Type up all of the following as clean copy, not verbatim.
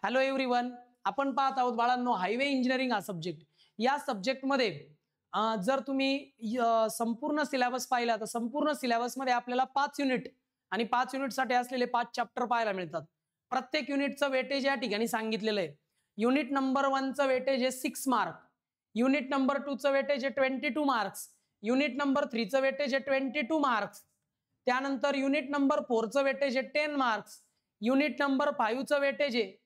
Hello everyone, आपण पाहत आहोत बाळांनो हायवे इंजिनिअरिंग हा सब्जेक्ट. या सब्जेक्टमध्ये जर तुम्ही संपूर्ण सिलेबस पाहिला तर संपूर्ण सिलेबसमध्ये आपल्याला 5 युनिट आणि 5 युनिटसाठी असलेले 5 चॅप्टर पाहायला मिळतात. प्रत्येक युनिटचं वेटेज या ठिकाणी सांगितलेलं आहे. युनिट नंबर 1 चं वेटेज आहे 6 मार्क, युनिट नंबर 2 चं वेटेज आहे 22 मार्क्स, युनिट नंबर 3 चं वेटेज आहे 22 मार्क्स, त्यानंतर युनिट नंबर 4 चं वेटेज आहे 10 मार्क्स, युनिट नंबर 5 चं वेटेज आहे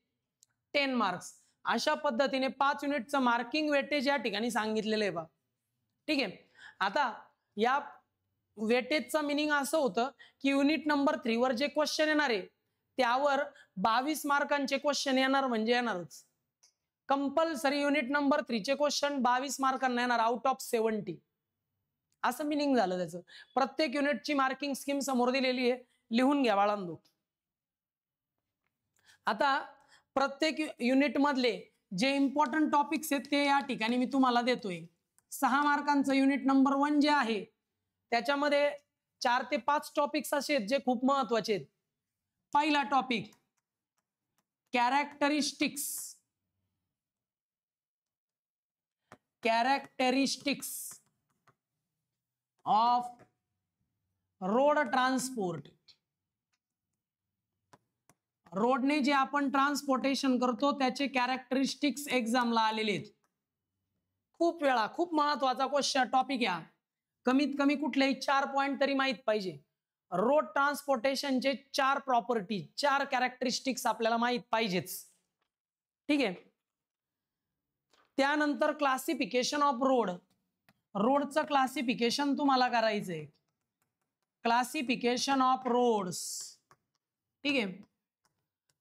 10 मार्क्स. अशा पद्धतीने 5 युनिटचं मार्किंग वेटेज या ठिकाणी सांगितलेलं आहे बा. ठीक आहे. आता या वेटेजचं मिनिंग असं होतं की युनिट नंबर 3 वर जे क्वेश्चन येणार आहे त्यावर 22 मार्कांचे क्वेश्चन येणार म्हणजे येणारच. कंपल्सरी युनिट नंबर 3 चे क्वेश्चन 22 मार्कांना येणार आउट ऑफ 70. असं मिनिंग झालं त्याचं. प्रत्येक युनिटची मार्किंग स्कीम समोर दिलेली आहे, लिहून घ्या बाळांनो. आता प्रत्येक युनिट मधले जे इम्पॉर्टंट टॉपिक्स आहेत ते या ठिकाणी मी तुम्हाला देतोय. 6 मार्कांचं युनिट नंबर 1 जे आहे त्याच्यामध्ये 4 ते 5 टॉपिक्स असे आहेत जे खूप महत्वाचे आहेत. पहिला topic characteristics of road transport. रोडने जे आपण ट्रान्सपोर्टेशन करतो त्याचे कॅरेक्टरिस्टिक्स एक्झामला आलेले आहेत. खूप वेळा खूप महत्वाचा क्वेश्चन टॉपिक या. कमीत कमी कुठलेही 4 पॉइंट तरी माहित पाहिजे. रोड ट्रान्सपोर्टेशनचे 4 प्रॉपर्टी 4 कॅरेक्टरिस्टिक्स आपल्याला माहित पाहिजेच. ठीक आहे. त्यानंतर क्लासिफिकेशन ऑफ रोड. रोडचं क्लासिफिकेशन तुम्हाला करायचंय. Classification of roads. ठीक आहे.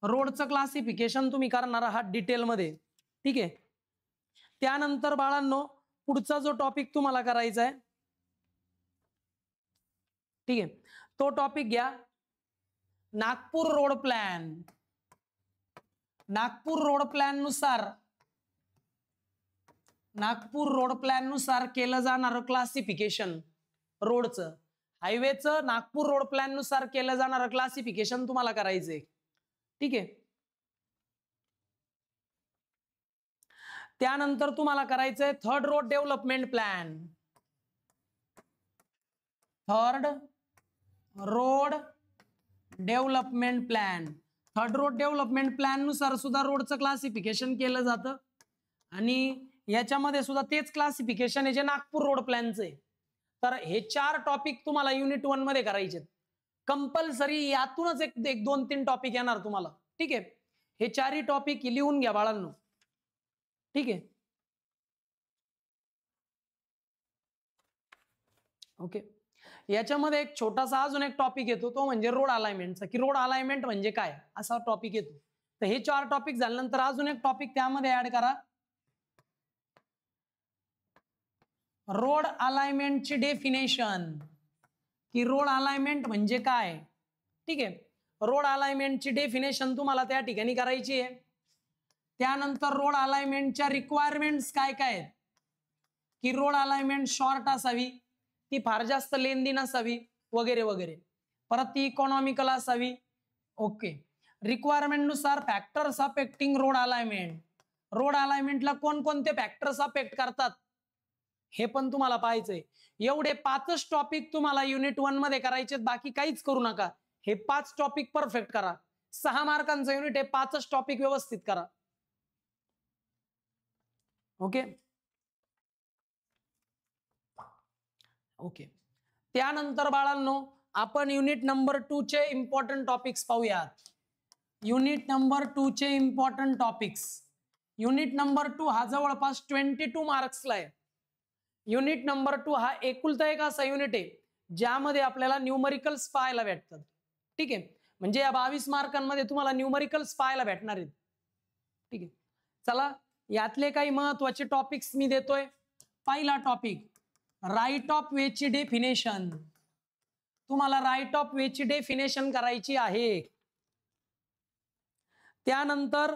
रोडचं क्लासिफिकेशन तुम्ही करणार आहात डिटेलमध्ये. ठीक आहे. त्यानंतर बाळांनो पुढचा जो टॉपिक तुम्हाला करायचा आहे, ठीक आहे, तो टॉपिक घ्या Nagpur road plan. Nagpur road plan नुसार केलं जाणारं क्लासिफिकेशन रोडचं, हायवेचं नागपूर रोड प्लॅन नुसार केलं जाणारं क्लासिफिकेशन तुम्हाला करायचंय. ठीक आहे. त्यानंतर तुम्हाला करायचंय third road development plan. Third road development plan नुसार सुद्धा रोडचं क्लासिफिकेशन केलं जातं आणि याच्यामध्ये सुद्धा तेच क्लासिफिकेशन आहे जे नागपूर रोड प्लॅनचं आहे. तर हे 4 टॉपिक तुम्हाला युनिट 1 मध्ये करायचे. कंपल्सरी यातूनच एक 2-3 टॉपिक येणार तुम्हाला. ठीक आहे. हे 4ही टॉपिक लिहून घ्या बाळांनो. ठीक आहे. ओके. याच्यामध्ये एक छोटासा अजून एक टॉपिक येतो, तो म्हणजे रोड अलाइनमेंटचा, की रोड अलाइनमेंट म्हणजे काय असा टॉपिक येतो. तर हे 4 टॉपिक झाल्यानंतर अजून एक टॉपिक त्यामध्ये ऍड करा, रोड अलाइनमेंटची डेफिनेशन, की रोड अलाइनमेंट म्हणजे काय. ठीक आहे. रोड अलाइनमेंटची डेफिनेशन तुम्हाला त्या ठिकाणी करायची आहे. त्यानंतर रोड अलाइनमेंटच्या रिक्वायरमेंट्स काय काय आहेत, की रोड अलाइनमेंट शॉर्ट असावी, ती फार जास्त लेंदी नसावी वगैरे वगैरे. परत ती इकॉनॉमिकल असावी. ओके. रिक्वायरमेंट नुसार factors affecting road alignment. Road अलाइनमेंटला कोणकोणते फॅक्टर्स अफेक्ट करतात हे पण तुम्हाला पाहायचंय. एवढे 5च टॉपिक तुम्हाला युनिट 1 मध्ये करायचे, बाकी काहीच करू नका. हे 5 टॉपिक परफेक्ट करा. 6 मार्कांचं युनिट आहे, 5च टॉपिक व्यवस्थित करा. ओके. ओके. त्यानंतर बाळांनो आपण युनिट नंबर 2 चे इम्पॉर्टंट टॉपिक्स पाहूयात. युनिट नंबर 2 चे इम्पॉर्टंट टॉपिक्स. युनिट नंबर 2 हा जवळपास 22 मार्क्सला आहे. युनिट नंबर 2 हा एकुलता एक असा युनिट आहे ज्यामध्ये आपल्याला न्यूमरिकल्स पाहायला भेटतात. ठीक आहे. म्हणजे या 22 मार्कांमध्ये तुम्हाला न्यूमरिकल्स पाहायला भेटणार आहेत. ठीक आहे. चला यातले काही महत्वाचे टॉपिक्स मी देतोय. पहिला टॉपिक राईट ऑफ वे ची डेफिनेशन. तुम्हाला राईट ऑफ वे ची डेफिनेशन करायची आहे. त्यानंतर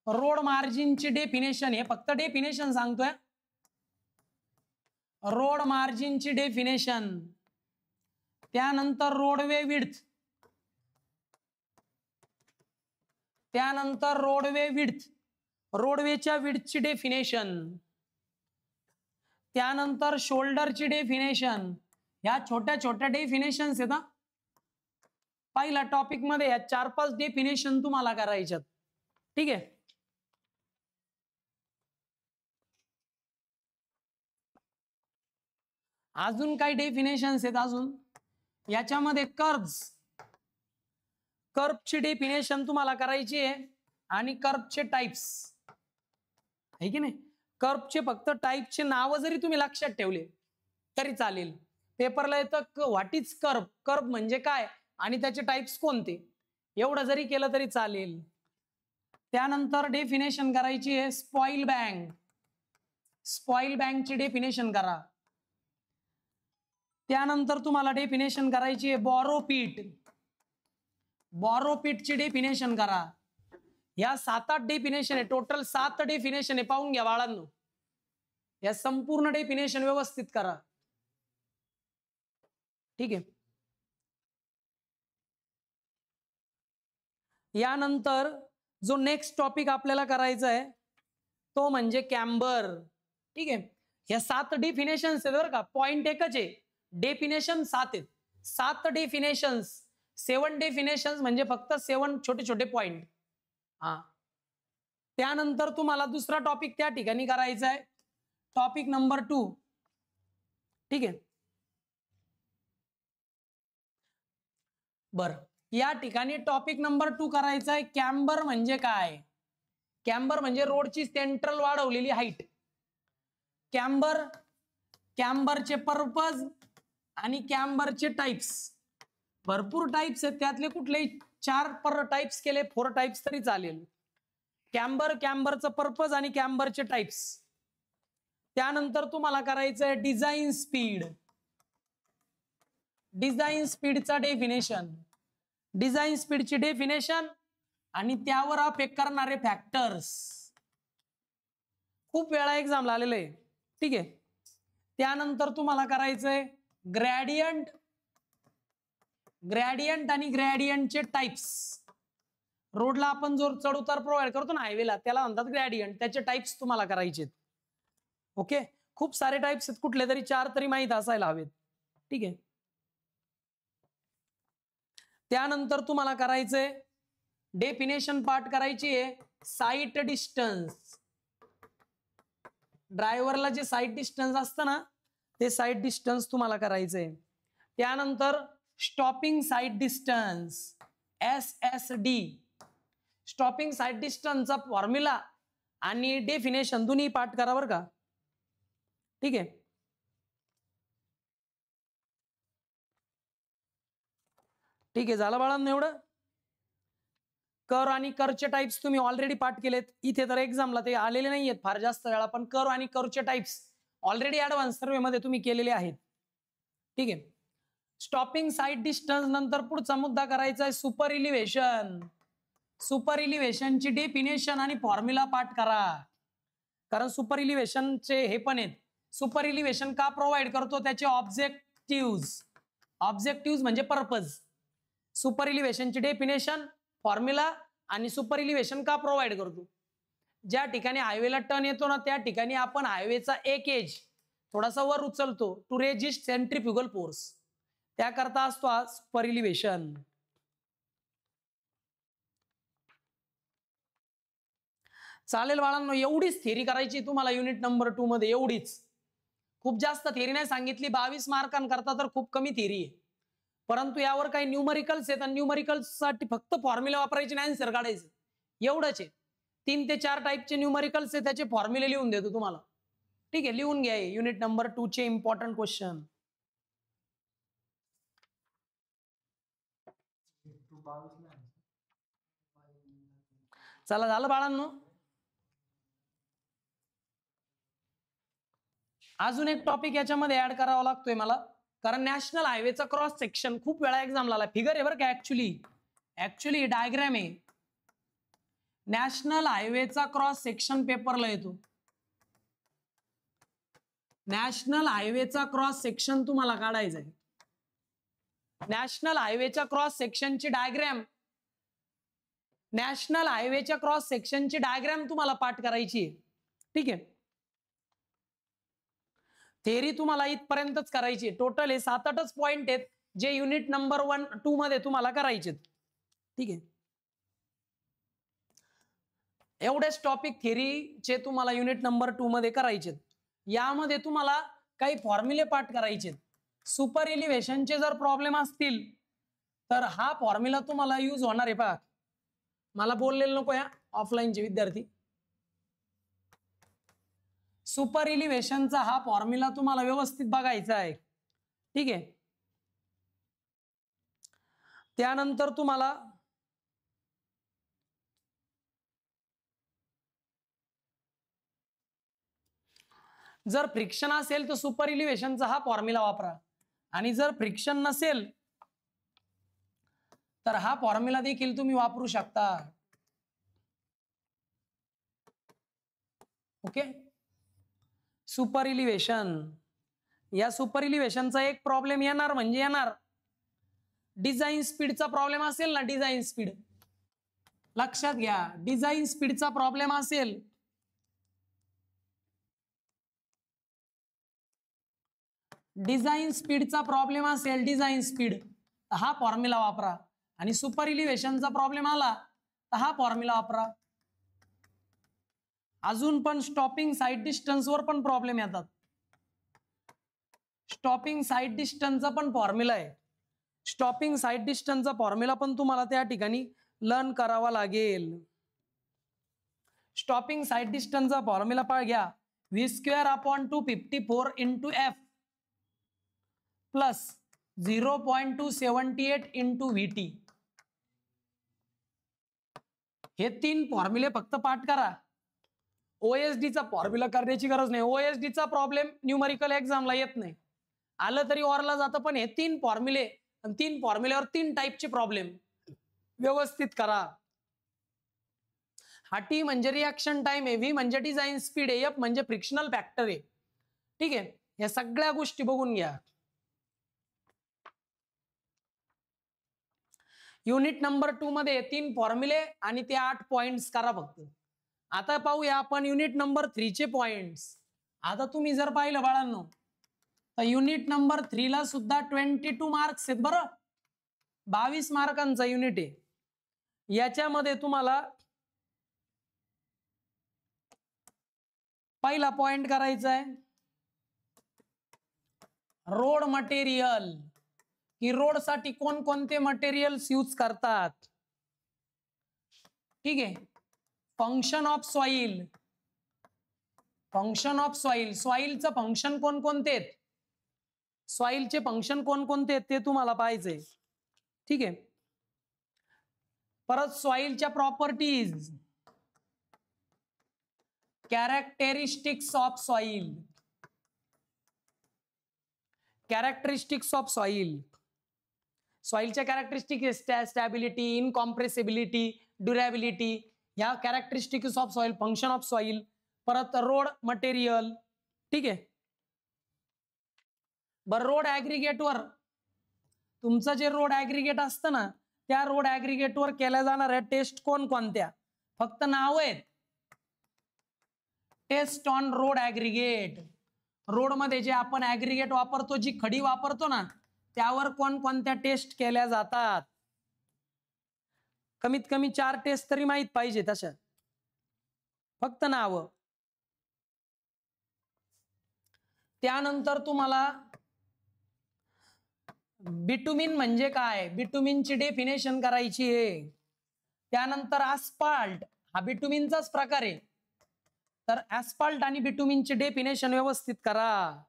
रोड मार्जिनची डेफिनेशन, हे फक्त डेफिनेशन सांगतोय. रोड मार्जिनची डेफिनेशन. त्यानंतर रोडवे विड्थ. त्यानंतर रोडवे विड्थ, रोडवेच्या विड्थची डेफिनेशन, त्यानंतर शोल्डरची डेफिनेशन. ह्या छोट्या छोट्या डेफिनेशन्स आहेत. पहिल्या टॉपिक मध्ये या 4-5 डेफिनेशन तुम्हाला करायच्यात. ठीक आहे. अजून काही डेफिनेशन्स आहेत. अजून याच्यामध्ये कर्वची डेफिनेशन तुम्हाला करायची आहे आणि कर्वचे टाइप्स आहे की नाही. कर्वचे फक्त टाइपचे नाव जरी तुम्ही लक्षात ठेवले तरी चालेल. पेपरला येतं व्हॉट इज कर्व, कर्व म्हणजे काय आणि त्याचे टाइप्स कोणते, एवढं जरी केलं तरी चालेल. त्यानंतर डेफिनेशन करायची आहे स्पॉइल बँक, स्पॉइल बँकची डेफिनेशन करा. त्यानंतर तुम्हाला डेफिनेशन करायची आहे बॉरोपीट, बॉरोपीटची डेफिनेशन करा. या 7-8 डेफिनेशन आहे, टोटल 7 डेफिनेशन आहे. पाहून घ्या बाळांनो, या संपूर्ण डेफिनेशन व्यवस्थित करा. ठीक आहे. यानंतर जो नेक्स्ट टॉपिक आपल्याला करायचा आहे तो म्हणजे कॅम्बर. ठीक आहे. या 7 डेफिनेशन्स आहेत बरं का, पॉइंट एकच आहे, डेफिनेशन 7 आहेत. 7 डेफिनेशन्स, 7 डेफिनेशन्स म्हणजे फक्त 7 छोटे छोटे पॉइंट. त्यानंतर तुम्हाला दुसरा टॉपिक त्या ठिकाणी करायचा आहे, टॉपिक नंबर 2. ठीक आहे. बरं, या ठिकाणी टॉपिक नंबर 2 करायचा आहे कॅम्बर म्हणजे काय. कॅम्बर म्हणजे रोडची सेंट्रल वाढवलेली हाईट. कॅम्बर, कॅम्बरचे पर्पज आणि कॅम्बरचे टाइप्स. भरपूर टाइप्स आहेत, त्यातले कुठलेही 4 टाइप्स केले, 4 टाइप्स तरी चालेल. कॅम्बर, कॅम्बरचं पर्पज आणि कॅम्बरचे टाइप्स. त्यानंतर तुम्हाला करायचं आहे डिझाईन स्पीड, डिझाईन स्पीडचा डेफिनेशन, डिझाईन स्पीडची डेफिनेशन आणि त्यावर अफेक्ट करणारे फॅक्टर्स. खूप वेळा एक्झामला आलेलं आहे. ठीक आहे. त्यानंतर तुम्हाला करायचंय ग्रेडियंट, ग्रेडियंट आणि ग्रेडियंटचे टाइप्स. रोडला आपण जो चढ उतार प्रोव्हाइड करतो ना हायवेला, त्याला म्हणतात ग्रेडियंट. त्याचे टाइप्स तुम्हाला करायचे. ओके. खूप सारे टाइप्स आहेत, कुठले तरी 4 तरी माहित असायला हवेत. ठीक आहे. त्यानंतर तुम्हाला करायचंय डेफिनेशन पार्ट करायची आहे साइट डिस्टन्स. ड्रायव्हरला जे साइट डिस्टन्स असतं ना, ते साइट डिस्टन्स तुम्हाला करायचंय. त्यानंतर stopping sight distance, SSD. Stopping sight डिस्टन्सचा फॉर्म्युला आणि डेफिनेशन दोन्ही पार्ट करा बरं का. ठीक आहे. ठीक आहे, झालं बाळांनो एवढं. कर आणि करचे टाइप्स तुम्ही ऑलरेडी पाठ केलेत. इथे तर एक्झामला ते आलेले नाहीयेत फार जास्त वेळा, पण कर आणि करचे टाइप्स ऑलरेडी ऍडव्हान्स सर्वे मध्ये तुम्ही केलेले आहेत. ठीक आहे. स्टॉपिंग साइट डिस्टन्स नंतर पुढचा मुद्दा करायचा आहे सुपर इलिव्हेशन. सुपर इलिव्हेशनची डेफिनेशन आणि फॉर्म्युला पाठ करा, कारण सुपर इलिव्हेशनचे हे पण आहेत. सुपर इलिव्हेशन का प्रोव्हाइड करतो, त्याचे ऑब्जेक्टिव्ह, ऑब्जेक्टिव्ह म्हणजे पर्पज. सुपर इलिव्हेशनची डेफिनेशन, फॉर्म्युला आणि सुपर इलिव्हेशन का प्रोव्हाइड करतो. ज्या ठिकाणी हायवेला टर्न येतो ना, त्या ठिकाणी आपण हायवेचा एक एज थोडासा वर उचलतो टू रेजिस्ट सेंट्रीफ्युगल फोर्स, त्याकरता असतो हा सुपर इलिव्हेशन. चालेल बाळांनो, एवढीच थिअरी करायची तुम्हाला युनिट नंबर 2 मध्ये, एवढीच. खूप जास्त थिअरी नाही सांगितली. 22 मार्कांकरता तर खूप कमी थिअरी आहे, परंतु यावर काही न्यूमरिकल्स आहेत आणि न्यूमरिकल्स साठी फक्त फॉर्म्युला वापरायचे नाही, आन्सर काढायचं, एवढंच आहे. 3 ते 4 टाइपचे न्यूमरिकल्स आहे, त्याचे फॉर्म्युले लिहून देतो तुम्हाला. ठीक आहे, लिहून घ्या युनिट नंबर 2 चे इम्पॉर्टंट क्वेश्चन. चला, झालं बाळांनो. अजून एक टॉपिक याच्यामध्ये ऍड करावा लागतोय मला, कारण नॅशनल हायवेचा क्रॉस सेक्शन खूप वेळा एक्झामला आला. फिगर आहे बरं का, ऍक्च्युली डायग्राम आहे. नॅशनल हायवेचा क्रॉस सेक्शन पेपरला येतो. नॅशनल हायवेचा क्रॉस सेक्शन तुम्हाला काढायचा आहे. नॅशनल हायवेच्या क्रॉस सेक्शनची डायग्राम नॅशनल हायवेच्या क्रॉस सेक्शनची डायग्राम तुम्हाला पाठ करायची आहे. ठीक आहे, थेरी तुम्हाला इथपर्यंतच करायची. टोटल हे 7-8च पॉइंट आहेत जे युनिट नंबर 1-2 मध्ये तुम्हाला करायचे. ठीक आहे, एवढेच टॉपिक थेरीचे तुम्हाला युनिट नंबर 2 मध्ये करायचे. यामध्ये तुम्हाला काही फॉर्म्युले पाठ करायचे. सुपर इलिव्हेशनचे जर प्रॉब्लेम असतील तर हा फॉर्म्युला तुम्हाला यूज होणार आहे. पहा, मला बोललेलं नको या ऑफलाईनचे विद्यार्थी. सुपर इलिव्हेशनचा हा फॉर्म्युला तुम्हाला व्यवस्थित बघायचा आहे. ठीक आहे, त्यानंतर तुम्हाला जर फ्रिक्शन असेल तर सुपर इलिव्हेशनचा हा फॉर्म्युला वापरा, आणि जर फ्रिक्शन नसेल तर हा फॉर्म्युला देखील तुम्ही वापरू शकता. ओके, सुपर इलिव्हेशन, या सुपर इलिव्हेशनचा एक प्रॉब्लेम येणार म्हणजे येणार, डिझाईन स्पीडचा प्रॉब्लेम असेल ना, डिझाईन स्पीड लक्षात घ्या, डिझाईन स्पीडचा प्रॉब्लेम असेल डिझाईन स्पीडचा प्रॉब्लेम असेल डिझाईन स्पीड, हा फॉर्म्युला वापरा. आणि सुपर इलिव्हेशनचा प्रॉब्लेम आला तर हा फॉर्म्युला वापरा. अजून पण स्टॉपिंग साईड डिस्टन्सवर पण प्रॉब्लेम येतात. स्टॉपिंग साईड डिस्टन्सचा पण फॉर्म्युला आहे. स्टॉपिंग साईड डिस्टन्सचा फॉर्म्युला पण तुम्हाला त्या ठिकाणी लर्न करावा लागेल. स्टॉपिंग साईड डिस्टन्सचा फॉर्म्युला पाळ घ्या, v²/254 × f प्लस 0.278 × vt. हे 3 फॉर्म्युले फक्त पाठ करा. OSD चा फॉर्म्युला करण्याची गरज नाही. OSD चा प्रॉब्लेम न्यूमरिकल एक्झामला येत नाही, आलं तरी ऑरला जातं. पण हे 3 फॉर्म्युले आणि 3 फॉर्म्युल्यावर 3 टाईपचे प्रॉब्लेम व्यवस्थित करा. हा T म्हणजे रिएक्शन टाइम आहे, V म्हणजे डिझाईन स्पीड आहे, F म्हणजे फ्रिक्शनल फॅक्टर आहे. ठीक आहे, या सगळ्या गोष्टी बघून घ्या. युनिट नंबर 2 मध्ये 3 फॉर्म्युले आणि ते 8 पॉइंट्स करा फक्त. आता पाहूया आपण युनिट नंबर 3 चे पॉइंट्स. आता तुम्ही जर पाहिलं बाळांनो तर युनिट नंबर 3 ला सुद्धा 22 मार्क्स आहेत. बरं, 22 मार्कांचा युनिट आहे. याच्यामध्ये तुम्हाला पहिला पॉइंट करायचा आहे रोड मटेरियल, की रोड साठी कोणकोणते मटेरियल्स यूज करतात. ठीक आहे, function of soil, function of soil, सॉइलचं फंक्शन कोणकोणते आहेत, सॉइलचे फंक्शन कोणकोणते आहेत ते तुम्हाला पाहायचंय. ठीक आहे, परत सॉइलच्या properties, characteristics of soil, characteristics of soil, सॉइलच्या कॅरेक्टरिस्टिक, स्टॅबिलिटी, इनकॉम्प्रेसिबिलिटी, ड्युरेबिलिटी, ह्या characteristics of soil, function of soil. परत रोड मटेरियल. ठीक आहे, बरं, रोड ऍग्रिगेटवर तुमचं जे रोड ऍग्रिगेट असतं ना, त्या रोड ऍग्रिगेटवर केल्या जाणाऱ्या टेस्ट कोणकोणत्या, फक्त नाव आहेत. Test on road aggregate, road मध्ये जे आपण ऍग्रिगेट वापरतो, जी खडी वापरतो ना, त्यावर कोणकोणत्या टेस्ट केल्या जातात. कमीत कमी 4 टेस्ट तरी माहित पाहिजे तशा, फक्त नाव. त्यानंतर तुम्हाला बिटुमिन म्हणजे काय, बिटुमिनची डेफिनेशन करायची आहे. त्यानंतर ऍस्फाल्ट, हा बिटुमिनचाच प्रकार आहे, तर ऍस्फाल्ट आणि बिटुमिनची डेफिनेशन व्यवस्थित करा.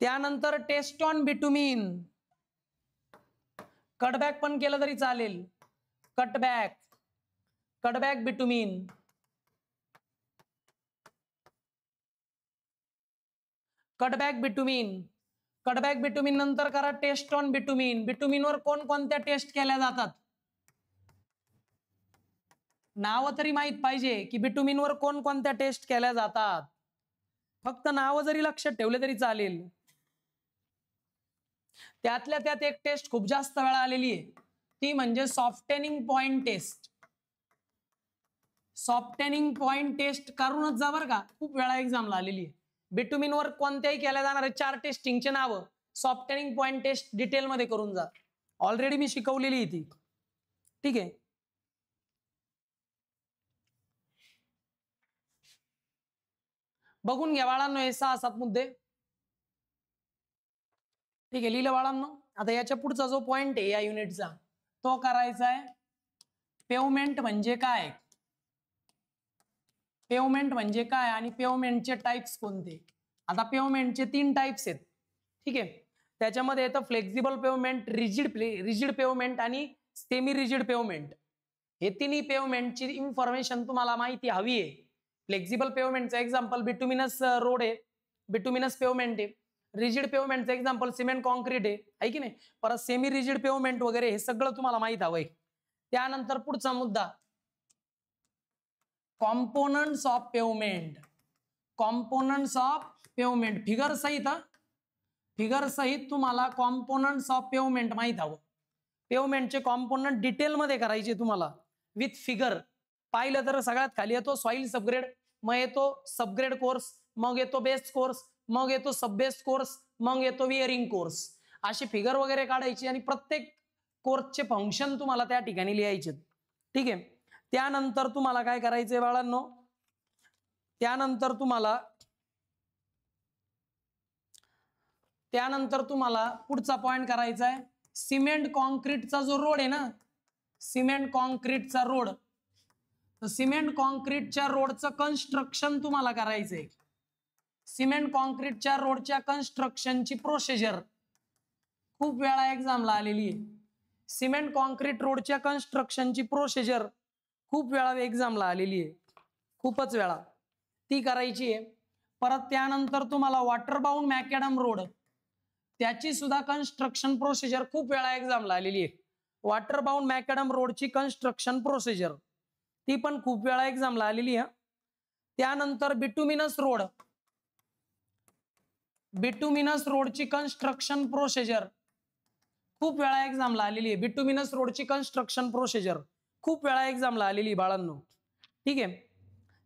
त्यानंतर टेस्ट ऑन बिटुमिन, कटबॅक पण केलं तरी चालेल, कटबॅक, कटबॅक बिटुमिन. कटबॅक बिटुमिन, कटबॅक बिटुमिन नंतर करा टेस्ट ऑन बिटुमिन. बिटुमिनवर कोणकोणत्या टेस्ट केल्या जातात, नाव तरी माहित पाहिजे की बिटुमिनवर कोणकोणत्या टेस्ट केल्या जातात. फक्त नाव जरी लक्षात ठेवले तरी चालेल. त्यातल्या त्यात एक टेस्ट खूप जास्त वेळा आलेली आहे, ती म्हणजे softening point test. Softening point test करूनच जा बरं का, खूप वेळा एक्झामला आलेली आहे. बिटुमिनवर कोणत्याही केल्या जाणाऱ्या 4 टेस्टिंगचे नाव सॉफ्टनिंग पॉइंट टेस्ट डिटेलमध्ये करून जा. ऑलरेडी मी शिकवलेली आहे ती. ठीक आहे. बघून घ्या बाळांनो हे 6-7 मुद्दे. ठीक आहे, लिहिलं बाळांनो. आता याच्या पुढचा जो पॉइंट आहे या युनिटचा तो करायचा आहे पेवमेंट म्हणजे काय. पेवमेंट म्हणजे काय आणि पेवमेंटचे टाइप्स कोणते. आता पेवमेंटचे 3 टाइप्स आहेत. ठीक आहे, त्याच्यामध्ये येतं फ्लेक्झिबल पेवमेंट, रिजिड पेवमेंट आणि सेमी रिजिड पेवमेंट. हे तिन्ही पेवमेंटची इन्फॉर्मेशन तुम्हाला माहिती हवी आहे. फ्लेक्झिबल पेवमेंटचं एक्झाम्पल बिटुमिनस रोड आहे, बिटुमिनस पेवमेंट आहे. रिजिड पेवमेंटचं एक्झाम्पल सिमेंट कॉन्क्रीट आहे की नाही. परत सेमी रिजिड पेवमेंट वगैरे हे सगळं तुम्हाला माहित हवंय. त्यानंतर पुढचा मुद्दा components of pavement. Components of pavement figure सहित तुम्हाला कॉम्पोनंट्स ऑफ पेवमेंट माहित हवं. पेवमेंटचे कॉम्पोनंट डिटेलमध्ये करायचे तुम्हाला विथ फिगर. पाहिलं तर सगळ्यात खाली येतो सॉइल सबग्रेड, मग येतो सबग्रेड कोर्स, मग येतो बेस्ड कोर्स, मग येतो सब बेस्ड कोर्स, मग येतो विअरिंग कोर्स. अशी फिगर वगैरे काढायची आणि प्रत्येक कोर्सचे फंक्शन तुम्हाला त्या ठिकाणी लिहायचे. ठीक आहे. त्यानंतर तुम्हाला काय करायचंय बाळांनो, त्यानंतर तुम्हाला पुढचा पॉइंट करायचा आहे सिमेंट कॉन्क्रीटचा जो रोड आहे ना, सिमेंट कॉन्क्रीटचा रोड. तर सिमेंट कॉन्क्रीटच्या रोडचं कन्स्ट्रक्शन तुम्हाला करायचंय. सिमेंट कॉन्क्रीटच्या रोडच्या कन्स्ट्रक्शनची प्रोसिजर खूप वेळा एक्झामला आलेली आहे. सिमेंट कॉन्क्रीट रोडच्या कन्स्ट्रक्शनची प्रोसिजर खूप वेळा एक्झामला आलेली आहे, खूपच वेळा ती करायची आहे. परत त्यानंतर तुम्हाला वॉटर बाउंड मॅकॅडम रोड, त्याची सुद्धा कन्स्ट्रक्शन प्रोसिजर खूप वेळा एक्झामला आलेली आहे. वॉटर बाउंड मॅकॅडम रोडची कन्स्ट्रक्शन प्रोसिजर ती पण खूप वेळा एक्झामला आलेली आहे. त्यानंतर बिटुमिनस रोडची कन्स्ट्रक्शन प्रोसिजर खूप वेळा एक्झामला आलेली आहे. बिटुमिनस रोडची कन्स्ट्रक्शन प्रोसिजर खूप वेळा एक्झामला आलेली बाळांनो. ठीक आहे.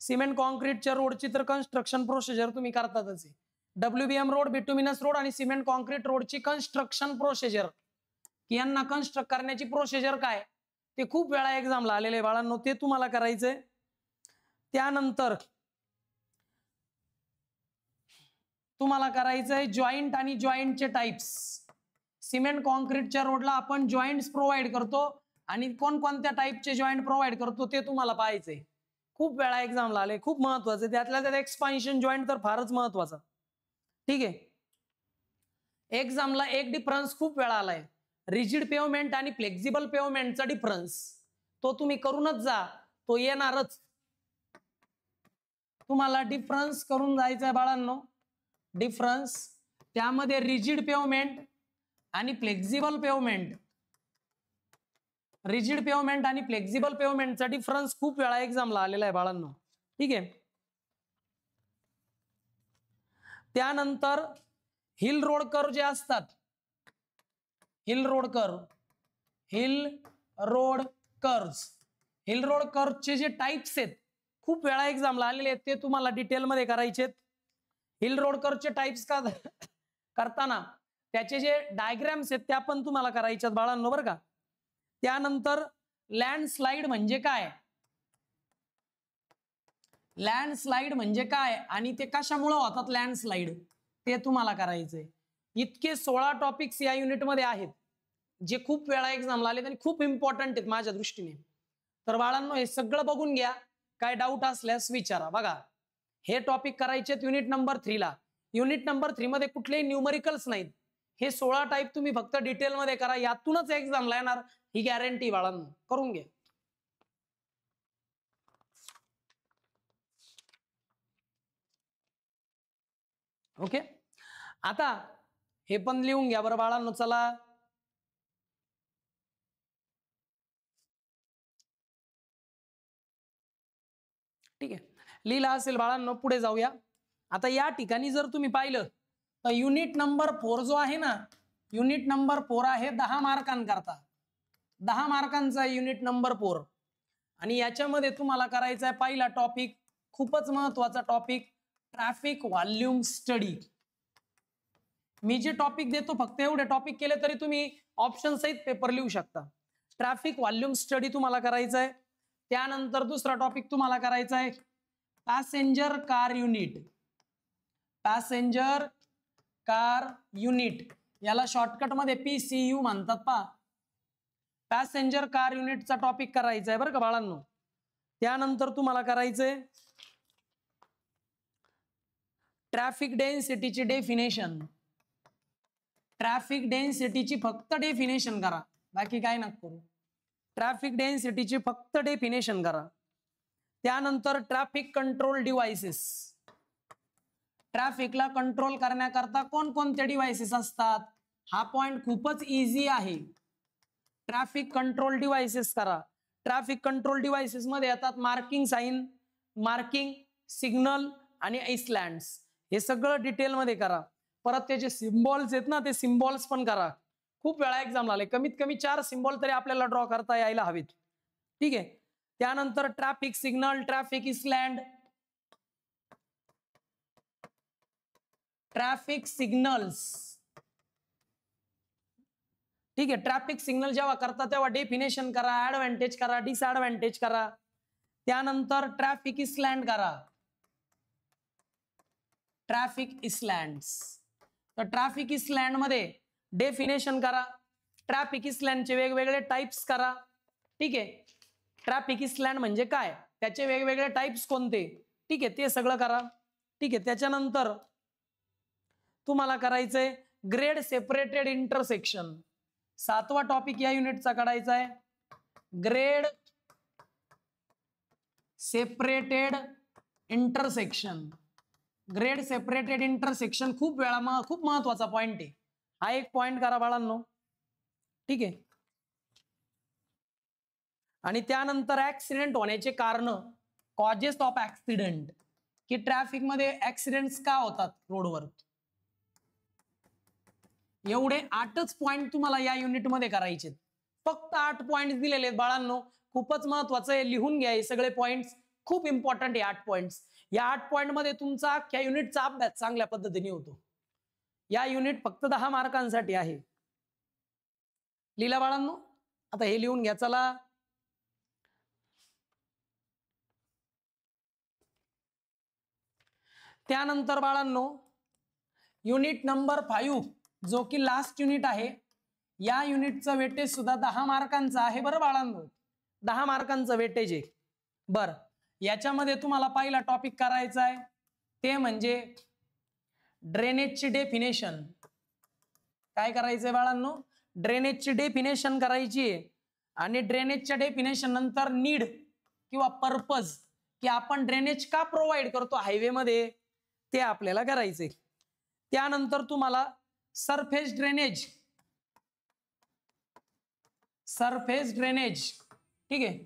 सिमेंट कॉन्क्रीटच्या रोडची तर कन्स्ट्रक्शन प्रोसिजर तुम्ही करतातच आहे. WBM रोड, बिटुमिनस रोड आणि सिमेंट कॉन्क्रीट रोडची कन्स्ट्रक्शन प्रोसिजर, यांना कन्स्ट्रक्ट करण्याची प्रोसिजर काय ते खूप वेळा एक्झामला आलेले बाळांनो, ते तुम्हाला करायचंय. त्यानंतर तुम्हाला करायचंय जॉईंट आणि जॉईंटचे टाइप्स. सिमेंट कॉन्क्रीटच्या रोडला आपण जॉईंट्स प्रोव्हाइड करतो आणि कोणकोणत्या टाइपचे जॉईंट प्रोव्हाइड करतो ते तुम्हाला पाहायचंय. खूप वेळा एक्झामला आले, खूप महत्वाचं. त्यातल्या त्यात एक्सपान्शन जॉईंट तर फारच महत्वाचा. ठीक आहे. एक्झामला एक डिफरन्स खूप वेळा आलाय, रिजिड पेवमेंट आणि फ्लेक्झिबल पेवमेंटचा डिफरन्स. तो तुम्ही करूनच जा, तो येणारच. तुम्हाला डिफरन्स करून जायचंय बाळांनो. डिफरन्स त्यामध्ये रिजिड पेवमेंट आणि फ्लेक्झिबल पेवमेंट, रिजिड पेवमेंट आणि फ्लेक्झिबल पेवमेंटचा डिफरन्स खूप वेळा एक्झामला आलेला आहे बाळांनो. ठीक आहे. त्यानंतर हिल रोड कर्व जे असतात, हिल रोड कर्वचे जे टाइप्स आहेत खूप वेळा एक्झामला आलेले आहेत, ते तुम्हाला डिटेलमध्ये करायचे. हिल रोड कर्वचे टाइप्स करताना त्याचे जे डायग्राम्स आहेत त्या पण तुम्हाला करायच्यात बाळांनो बरं का. त्यानंतर लँडस्लाइड म्हणजे काय, लँडस्लाइड म्हणजे काय आणि ते कशामुळे होतात लँडस्लाइड ते तुम्हाला करायचंय. इतके 16 टॉपिक्स या युनिटमध्ये आहेत जे खूप वेळा एक्झामला आलेत आणि खूप इम्पॉर्टंट आहेत माझ्या दृष्टीने. तर बाळांनो हे सगळं बघून घ्या, काय डाऊट असल्यास विचारा. बघा हे टॉपिक करायचे युनिट नंबर 3 ला. युनिट नंबर 3 मध्ये कुठलेही न्यूमरिकल्स नाहीत. हे 16 टाइप तुम्ही फक्त डिटेलमध्ये करा, यातूनच एक्झामला येणार ही गॅरंटी बाळांनो. करून घ्या. ओके. आता हे पण लिहून घ्या बरं बाळांनो. चला ठीक आहे, लिहिला असेल बाळांनो. पुढे जाऊया. आता या ठिकाणी जर तुम्ही पाहिलं तर युनिट नंबर 4 जो आहे ना, युनिट नंबर 4 आहे 10 मार्कांकरता. 10 मार्कांचा युनिट नंबर 4 आणि याच्यामध्ये तुम्हाला करायचा आहे पहिला टॉपिक, खूपच महत्वाचा टॉपिक, ट्रॅफिक व्हॉल्यूम स्टडी. मी जे टॉपिक देतो फक्त एवढे टॉपिक केले तरी तुम्ही ऑप्शन सहित पेपर लिहू शकता. ट्रॅफिक व्हॉल्यूम स्टडी तुम्हाला करायचा आहे. त्यानंतर दुसरा टॉपिक तुम्हाला करायचा आहे passenger car unit. Passenger car unit याला शॉर्टकट मध्ये PCU म्हणतात पहा. पॅसेंजर कार युनिटचा टॉपिक करायचा आहे बरं का बाळांनो. त्यानंतर तुम्हाला करायचंय ट्रॅफिक डेन्सिटीची डेफिनेशन. ट्रॅफिक डेन्सिटीची फक्त डेफिनेशन करा, बाकी काय नको करू. ट्रॅफिक डेन्सिटीची फक्त डेफिनेशन करा. त्यानंतर ट्रॅफिक कंट्रोल डिव्हाइसेस. ट्रॅफिकला कंट्रोल करण्याकरता कोणकोणते डिव्हाइसेस असतात, हा पॉइंट खूपच इझी आहे. ट्रॅफिक कंट्रोल डिव्हाइसेस करा. ट्रॅफिक कंट्रोल डिव्हाइसेस मध्ये येतात मार्किंग साइन, मार्किंग सिग्नल आणि आइसलँड्स. हे सगळं डिटेल मध्ये करा. परत त्याचे सिम्बॉल्स आहेत ना, ते सिम्बॉल्स पण करा. खूप वेळा एक्झाम आले, कमीत कमी 4 सिम्बॉल तरी आपल्याला ड्रॉ करता यायला हवेत. ठीक आहे. त्यानंतर traffic signal, traffic Iceland, traffic signals. ठीक आहे. ट्रॅफिक सिग्नल जेव्हा करता तेव्हा डेफिनेशन करा, ऍडव्हान्टेज करा, डिसएडव्हान्टेज करा. त्यानंतर ट्रॅफिक आइसलँड करा. ट्रॅफिक आइसलँड्स. तर ट्रॅफिक आइसलँड मध्ये डेफिनेशन करा. ट्रॅफिक आइसलँडचे वेगवेगळे टाइप्स करा. ठीक आहे. ट्रॅफिक आइसलँड म्हणजे काय, त्याचे वेगवेगळे टाइप्स कोणते, ठीक आहे, ते सगळं करा. ठीक आहे. त्याच्यानंतर तुम्हाला करायचंय ग्रेड सेपरेटेड इंटरसेक्शन. 7वा टॉपिक या युनिटचा काढायचा आहे, grade separated intersection. Grade separated intersection खूप महत्वाचा पॉइंट आहे. हा एक पॉइंट करा बाळांनो. ठीक आहे. आणि त्यानंतर ऍक्सिडेंट होण्याचे कारण, कॉजेस ऑफ ऍक्सिडेंट, की ट्रॅफिक मध्ये ऍक्सिडेंट्स का होतात रोडवर. एवढे 8च पॉइंट तुम्हाला या युनिट मध्ये करायचे. फक्त 8 पॉइंट दिलेले आहेत बाळांनो. खूपच महत्वाचं आहे, लिहून घ्या हे सगळे पॉइंट्स. खूप इम्पॉर्टंट आहे 8 पॉइंट्स. या 8 पॉइंट मध्ये तुमचा अख्ख्या युनिटचा अभ्यास चांगल्या पद्धतीने होतो. या युनिट फक्त 10 मार्कांसाठी आहे. लिहिला बाळांनो. आता हे लिहून घ्या. चला त्यानंतर बाळांनो युनिट नंबर 5 जो की लास्ट युनिट आहे, या युनिटचं वेटेज सुद्धा 10 मार्कांचं आहे बरं बाळांनो. 10 मार्कांचं वेटेज आहे. बरं, याच्यामध्ये तुम्हाला पहिला टॉपिक करायचा आहे ते म्हणजे ड्रेनेजची डेफिनेशन. काय करायचंय बाळांनो, ड्रेनेजची डेफिनेशन करायची आहे. आणि ड्रेनेजच्या डेफिनेशन नंतर नीड किंवा पर्पज, की आपण ड्रेनेज का प्रोव्हाइड करतो हायवे मध्ये, ते आपल्याला करायचंय. त्यानंतर तुम्हाला सरफेस ड्रेनेज, सरफेस ड्रेनेज, ठीक आहे.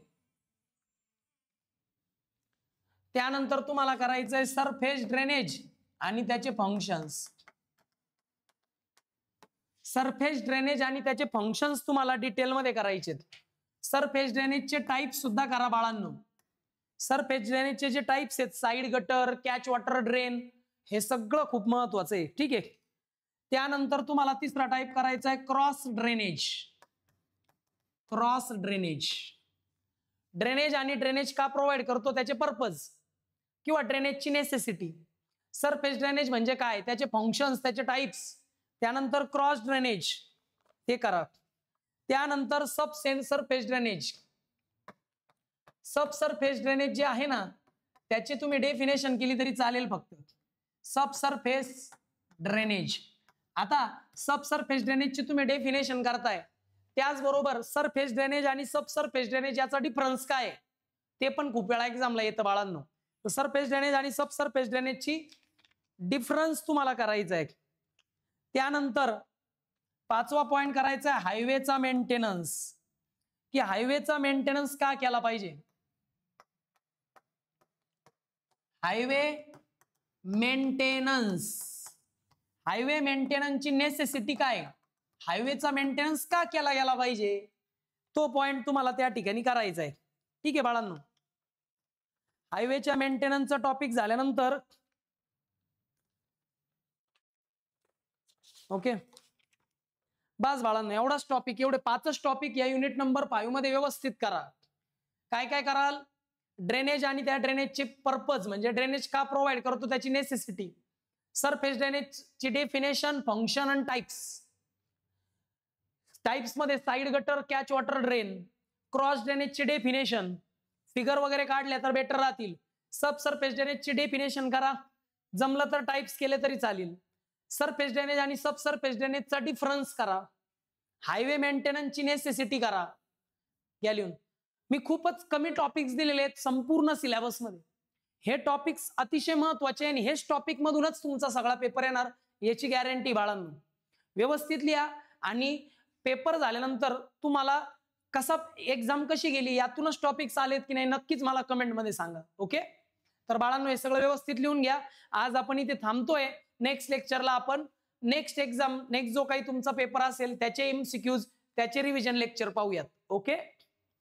त्यानंतर तुम्हाला करायचंय सरफेस ड्रेनेज आणि त्याचे फंक्शन्स. सरफेस ड्रेनेज आणि त्याचे फंक्शन्स तुम्हाला डिटेल मध्ये करायचे. सरफेस ड्रेनेजचे टाइप सुद्धा करा बाळांनो. सरफेस ड्रेनेजचे जे टाइप्स आहेत, side gutter, catch water drain, हे सगळं खूप महत्वाचं आहे. ठीक आहे. त्यानंतर तुम्हाला तिसरा टाइप करायचा आहे cross drainage. Cross drainage, drainage आणि ड्रेनेज का प्रोव्हाइड करतो त्याचे पर्पज किंवा ड्रेनेजची नेसेसिटी. सरफेस ड्रेनेज म्हणजे काय, त्याचे फंक्शन्स, त्याचे टाइप्स. त्यानंतर क्रॉस ड्रेनेज हे करा. त्यानंतर सब सरफेस ड्रेनेज. सब सरफेस ड्रेनेज जे आहे ना, त्याची तुम्ही डेफिनेशन केली तरी चालेल फक्त. सब सरफेस ड्रेनेज. आता सब सरफेस ड्रेनेजची तुम्ही डेफिनेशन करताय, त्याचबरोबर सरफेस ड्रेनेज आणि सब सरफेस ड्रेनेज याचा डिफरन्स काय आहे ते पण खूप वेळा एक्झामला येतं बाळांनो. तर सरफेस ड्रेनेज आणि सब सरफेस ड्रेनेजची डिफरन्स तुम्हाला करायचा आहे. त्यानंतर 5वा पॉइंट करायचा आहे हायवेचा मेंटेनन्स, की हायवेचा मेंटेनन्स का केला पाहिजे. हायवे मेंटेनन्स, हायवे मेंटेनन्सची नेसेसिटी काय, हायवेचा मेंटेनन्स का केला गेला पाहिजे, तो पॉइंट तुम्हाला त्या ठिकाणी करायचा आहे. ठीक आहे बाळांनो. हायवेच्या मेंटेनन्सचा टॉपिक झाल्यानंतर ओके बस बाळांनो, एवढाच टॉपिक, एवढे 5च टॉपिक या युनिट नंबर 5 मध्ये व्यवस्थित करा. काय काय कराल? ड्रेनेज आणि त्या ड्रेनेजचे पर्पज, म्हणजे ड्रेनेज का प्रोव्हाइड करतो त्याची नेसेसिटी, सरफेस ड्रेनेजची डेफिनेशन, फंक्शन आणि टाइप्स. टाइप्स मध्ये side gutter, catch water drain, cross ड्रेनेजची डेफिनेशन, फिगर वगैरे काढल्या तर बेटर राहतील. सब सरफेस ड्रेनेजची डेफिनेशन करा, जमलं तर टाइप्स केले तरी चालेल. सरफेस ड्रेनेज आणि सब सरफेस ड्रेनेजचा डिफरन्स करा. हायवे मेंटेनन्सची नेसेसिटी करा. घ्या लिहून. मी खूपच कमी टॉपिक्स दिलेले आहेत संपूर्ण सिलेबस मध्ये. हे टॉपिक्स अतिशय महत्वाचे आणि हेच टॉपिक मधूनच तुमचा सगळा पेपर येणार याची गॅरंटी बाळांनो. व्यवस्थित लिहा आणि पेपर झाल्यानंतर तुम्हाला कसा एक्झाम कशी गेली यातूनच टॉपिक्स आलेत की नाही नक्कीच मला कमेंट मध्ये सांगा. ओके, तर बाळांनो हे सगळं व्यवस्थित लिहून घ्या. आज आपण इथे थांबतोय. नेक्स्ट लेक्चरला आपण नेक्स्ट एक्झाम, नेक्स्ट जो काही तुमचा पेपर असेल त्याचे MCQs, त्याचे रिव्हिजन लेक्चर पाहूयात. Okay,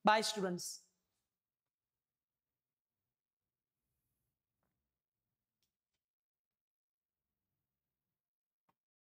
bye students.